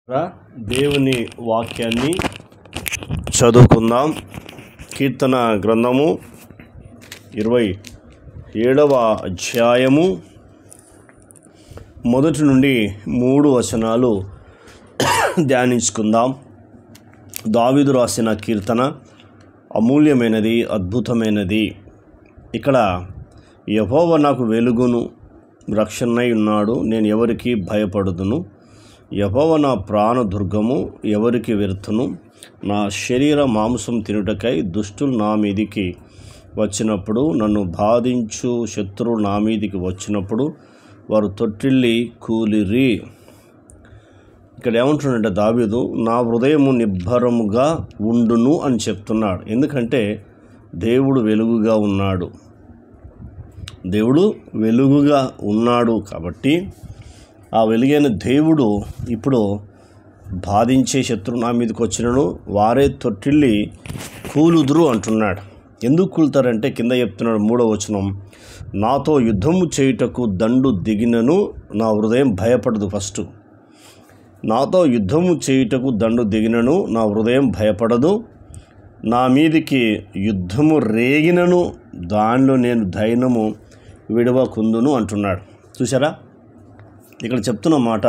దేవుని వాక్యాన్ని చదువుకుందాం. కీర్తన గ్రంథము 27వ అధ్యాయము 1 నుండి 3 వచనాలు ధ్యానించుకుందాం. దావీదు రాసిన కీర్తన అమూల్యమైనది, అద్భుతమైనది. ఇక్కడ యెహోవా నాకు వెలుగును రక్షణై ఉన్నాడు, నేను ఎవరికి భయపడుదును. యెహోవా నా ప్రాణదుర్గము, ఎవరికి వెరుతును. నా శరీర మాంసం తినుటకై దుష్టులు నా మీదికి వచ్చినప్పుడు, నన్ను బాధించు శత్రువులు నా మీదికి వచ్చినప్పుడు వారు తొట్టిల్లి కూలిరి. ఇక్కడ ఏమంటున్నాడంటే దావీదు, నా హృదయము నిబ్బరముగా ఉండును అని చెప్తున్నాడు. ఎందుకంటే దేవుడు వెలుగుగా ఉన్నాడు, దేవుడు వెలుగుగా ఉన్నాడు. కాబట్టి ఆ వెలుగైన దేవుడు ఇప్పుడు బాధించే శత్రువు నా మీదకి వచ్చినను వారే తొట్టిల్లి కూలుదురు అంటున్నాడు. ఎందుకు కూలుతారంటే కింద చెప్తున్నాడు 3వ వచనం, నాతో యుద్ధము చేయుటకు దండు దిగినను నా హృదయం భయపడదు. ఫస్ట్ నాతో యుద్ధము చేయుటకు దండు దిగినను నా హృదయం భయపడదు. నా మీదికి యుద్ధము రేగినను దానిలో నేను ధైర్యము విడవకుందును అంటున్నాడు. చూసారా, ఇక్కడ చెప్తున్న మాట,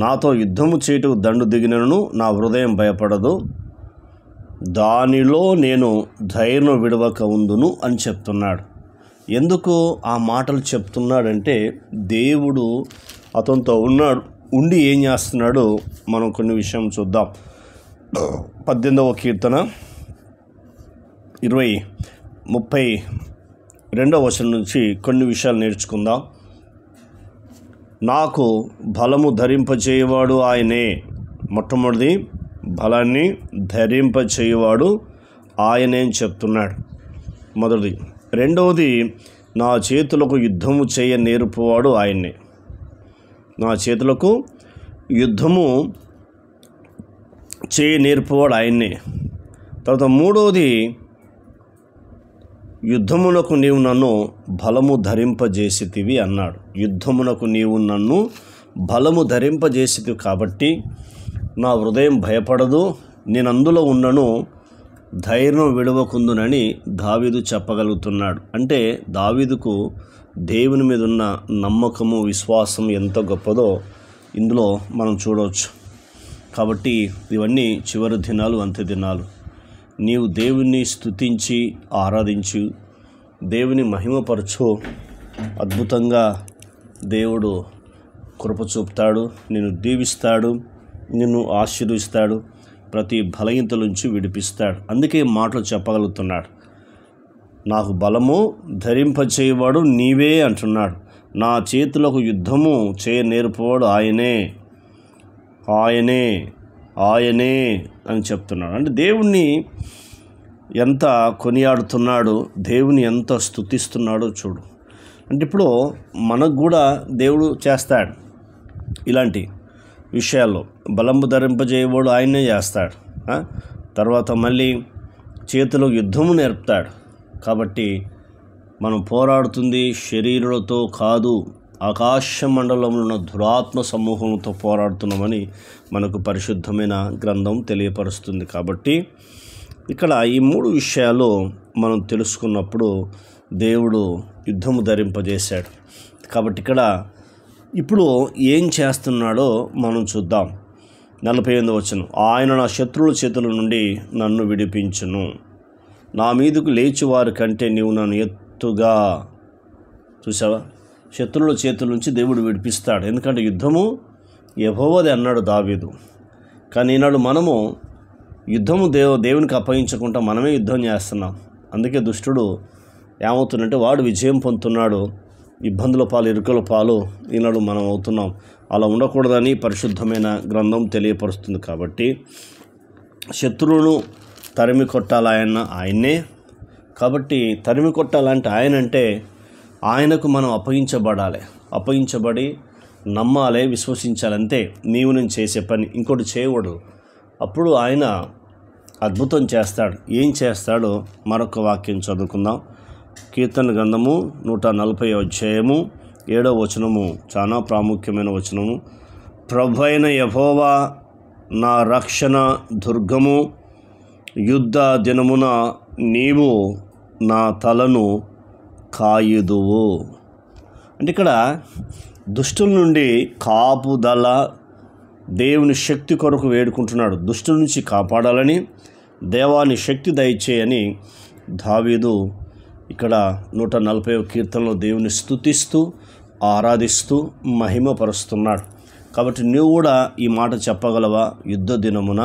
నాతో యుద్ధము చేయుటకు దండు దిగినను నా హృదయం భయపడదు, దానిలో నేను ధైర్యం విడవక ఉందును అని చెప్తున్నాడు. ఎందుకు ఆ మాటలు చెప్తున్నాడంటే దేవుడు అతనితో ఉండి ఏం చేస్తున్నాడు మనం కొన్ని విషయం చూద్దాం. 18వ కీర్తన 32వ వచనం నుంచి కొన్ని విషయాలు నేర్చుకుందాం. నాకు బలము ధరింపచేయువాడు ఆయనే. మొట్టమొదటిది బలాన్ని ధరింపచేయువాడు ఆయనే అని చెప్తున్నాడు, మొదటిది. రెండవది, నా చేతులకు యుద్ధము చేయ నేర్పువాడు ఆయన్నే. నా చేతులకు యుద్ధము చేయ నేర్పువాడు ఆయన్నే. తర్వాత మూడవది, యుద్ధమునకు నీవు నన్ను బలము ధరింపజేసితివి అన్నాడు. యుద్ధమునకు నీవు నన్ను బలము ధరింపజేసితివి కాబట్టి నా హృదయం భయపడదు, నేను అందులో ఉన్నను ధైర్యం విడవకుందునని దావీదు చెప్పగలుగుతున్నాడు. అంటే దావీదుకు దేవుని మీద ఉన్న నమ్మకము, విశ్వాసం ఎంత గొప్పదో ఇందులో మనం చూడవచ్చు. కాబట్టి ఇవన్నీ చివరి దినాలు, అంత్య దినాలు. నీవు దేవుని స్తుతించి ఆరాధించు, దేవుని మహిమపరచు, అద్భుతంగా దేవుడు కృప చూపుతాడు, నిన్ను దీవిస్తాడు, నిన్ను ఆశీర్వదిస్తాడు, ప్రతి బలహీనత నుంచి విడిపిస్తాడు. అందుకే మాటలు చెప్పగలుగుతున్నాడు. నాకు బలము ధరింపచేయవాడు నీవే అంటున్నాడు. నా చేతులకు యుద్ధము చేయ నేర్పువాడు ఆయనే, ఆయనే, ఆయనే అని చెప్తున్నాడు. అంటే దేవుణ్ణి ఎంత కొనియాడుతున్నాడు, దేవుని ఎంత స్తుతిస్తున్నాడో చూడు. అంటే ఇప్పుడు మనకు కూడా దేవుడు చేస్తాడు ఇలాంటి విషయాల్లో. బలము ధరింపజేయవాడు ఆయనే చేస్తాడు. తర్వాత మళ్ళీ చేతిలో యుద్ధము నేర్పుతాడు. కాబట్టి మనం పోరాడుతుంది శరీరులతో కాదు, ఆకాశ మండలంలో ఉన్న దురాత్మ సమూహంతో పోరాడుతున్నామని మనకు పరిశుద్ధమైన గ్రంథం తెలియపరుస్తుంది. కాబట్టి ఇక్కడ ఈ 3 విషయాలు మనం తెలుసుకున్నప్పుడు దేవుడు యుద్ధము ధరింపజేశాడు. కాబట్టి ఇక్కడ ఇప్పుడు ఏం చేస్తున్నాడో మనం చూద్దాం. 48వ వచనం, ఆయన నా శత్రువుల చేతుల నుండి నన్ను విడిపించును, నా మీదకు లేచివారి కంటే నీవు నన్ను ఎత్తుగా. చూసావా, శత్రువుల చేతుల నుంచి దేవుడు విడిపిస్తాడు. ఎందుకంటే యుద్ధము యెహోవాదే అన్నాడు దావీదు. కానీ ఈనాడు మనము యుద్ధము దేవునికి అప్పగించకుండా మనమే యుద్ధం చేస్తున్నాం. అందుకే దుష్టుడు ఏమవుతుందంటే వాడు విజయం పొందుతున్నాడు, ఇబ్బందుల పాలు, ఇరుకుల పాలు ఈనాడు మనం అవుతున్నాం. అలా ఉండకూడదని పరిశుద్ధమైన గ్రంథం తెలియపరుస్తుంది. కాబట్టి శత్రువును తరిమి కొట్టాలి ఆయన్నే. కాబట్టి తరిమి కొట్టాలంటే ఆయనంటే ఆయనకు మనం అప్పగించబడి నమ్మాలి, విశ్వసించాలి. అంతే నీవు నేను చేసే పని, ఇంకోటి చేయకూడదు. అప్పుడు ఆయన అద్భుతం చేస్తాడు. ఏం చేస్తాడో మరొక వాక్యం చదువుకుందాం. కీర్తన గ్రంథము 140వ అధ్యాయము 7వ వచనము చాలా ప్రాముఖ్యమైన వచనము. ప్రభువైన యెహోవా నా రక్షణ దుర్గము, యుద్ధ దినమున నీవు నా తలను కాయుదువు. అంటే ఇక్కడ దుష్టుల నుండి కాపుదల దేవుని శక్తి కొరకు వేడుకుంటున్నాడు. దుష్టుల నుంచి కాపాడాలని, దేవాని శక్తి దయచేయని దావీదు ఇక్కడ 140వ కీర్తనలో దేవుని స్తుతిస్తూ ఆరాధిస్తూ మహిమపరుస్తున్నాడు. కాబట్టి నువ్వు కూడా ఈ మాట చెప్పగలవా? యుద్ధ దినమున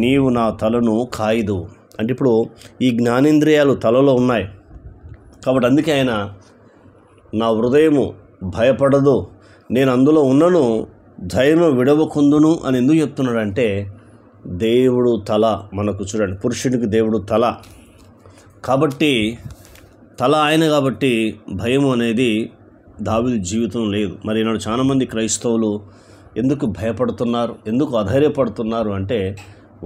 నీవు నా తలను కాయుదువు. అంటే ఇప్పుడు ఈ జ్ఞానేంద్రియాలు తలలో ఉన్నాయి కాబట్టి అందుకే ఆయన నా హృదయము భయపడదు, నేను అందులో ఉన్నను, ధైర్యం విడవకుందును అని ఎందుకు చెప్తున్నాడంటే దేవుడు తల మనకు చూడండి, పురుషుడికి దేవుడు తల కాబట్టి తల ఆయన కాబట్టి భయం అనేది దావీదు జీవితం లేదు. మరి ఈనాడు చాలామంది క్రైస్తవులు ఎందుకు భయపడుతున్నారు, ఎందుకు అధైర్యపడుతున్నారు అంటే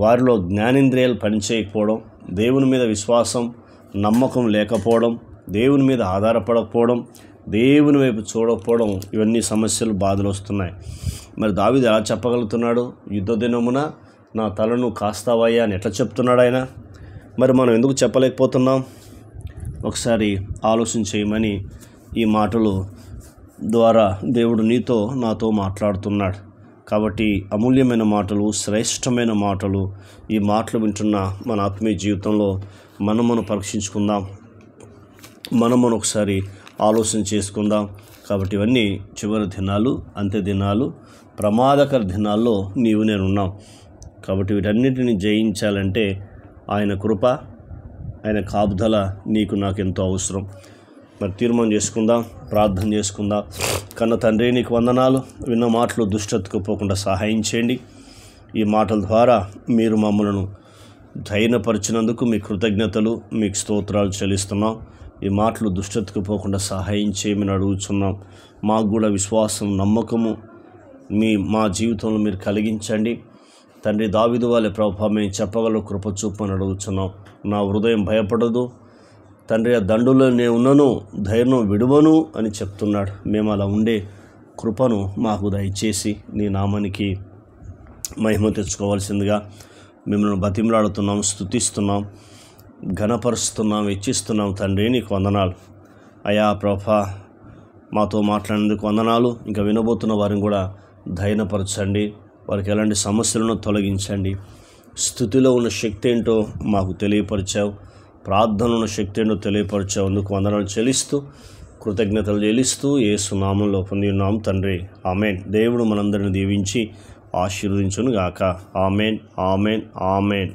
వారిలో జ్ఞానేంద్రియాలు పనిచేయకపోవడం, దేవుని మీద విశ్వాసం నమ్మకం లేకపోవడం, దేవుని మీద ఆధారపడకపోవడం, దేవుని వైపు చూడకపోవడం, ఇవన్నీ సమస్యలు బాధలు వస్తున్నాయి. మరి దావీదు ఎలా చెప్పగలుగుతున్నాడు? యుద్ధ దినమున నా తలను కాస్తావయ్యా అని ఎట్లా చెప్తున్నాడు ఆయన? మరి మనం ఎందుకు చెప్పలేకపోతున్నాం? ఒకసారి ఆలోచన చేయమని ఈ మాటలు ద్వారా దేవుడు నీతో నాతో మాట్లాడుతున్నాడు. కాబట్టి అమూల్యమైన మాటలు, శ్రేష్టమైన మాటలు, ఈ మాటలు వింటున్న మన ఆత్మీయ జీవితంలో మనమును పరీక్షించుకుందాం, మనమును ఒకసారి ఆలోచన చేసుకుందాం. కాబట్టి ఇవన్నీ చివరి దినాలు, అంత్య దినాలు, ప్రమాదకర దినాల్లో నీవు నేను ఉన్నాం. కాబట్టి వీటన్నిటిని జయించాలంటే ఆయన కృప, ఆయన కాపుదల నీకు నాకు ఎంతో అవసరం. మరి తీర్మానం చేసుకుందాం, ప్రార్థన చేసుకుందాం. కన్న తండ్రి నీకు వందనాలు. విన్న మాటలు దుష్టతకు పోకుండా సహాయం చేయండి. ఈ మాటల ద్వారా మీరు మమ్మలను ధైర్యపరిచినందుకు మీ కృతజ్ఞతలు, మీకు స్తోత్రాలు చెల్లిస్తున్నాం. ఈ మాటలు దుష్టతకు పోకుండా సహాయం చేయమని అడుగుతున్నాం. మాకు కూడా విశ్వాసం, నమ్మకము మా జీవితంలో మీరు కలిగించండి తండ్రి. దావీదు వాళ్ళే ప్రభా మేము చెప్పగల కృప చూపమని అడుగుతున్నాం. నా హృదయం భయపడదు తండ్రి, ఆ దండులో నేను ఉన్నను, ధైర్యం విడువను అని చెప్తున్నాడు. మేము అలా ఉండే కృపను మాకు దయచేసి నీ నామానికి మహిమ తెచ్చుకోవాల్సిందిగా మిమ్మల్ని బతిమలాడుతున్నాం, స్తుతిస్తున్నాం, ఘనపరుస్తున్నాం, హెచ్చిస్తున్నాం. తండ్రి నీకు వందనాలు అయా. ప్రభా మాతో మాట్లాడినందుకు వందనాలు. ఇంకా వినబోతున్న వారిని కూడా ధైర్యపరచండి, వారికి ఎలాంటి సమస్యలను తొలగించండి. స్థుతిలో ఉన్న శక్తి ఏంటో మాకు తెలియపరిచావు, ప్రార్థనలో ఉన్న శక్తి ఏంటో తెలియపరిచావు. అందుకు వందనాలు చెల్లిస్తూ, కృతజ్ఞతలు చెల్లిస్తూ యేసు నామంలో పొందినాం తండ్రి. ఆమెన్. దేవుడు మనందరిని దీవించి ఆశీర్వదించును గాక. Amen, amen, amen.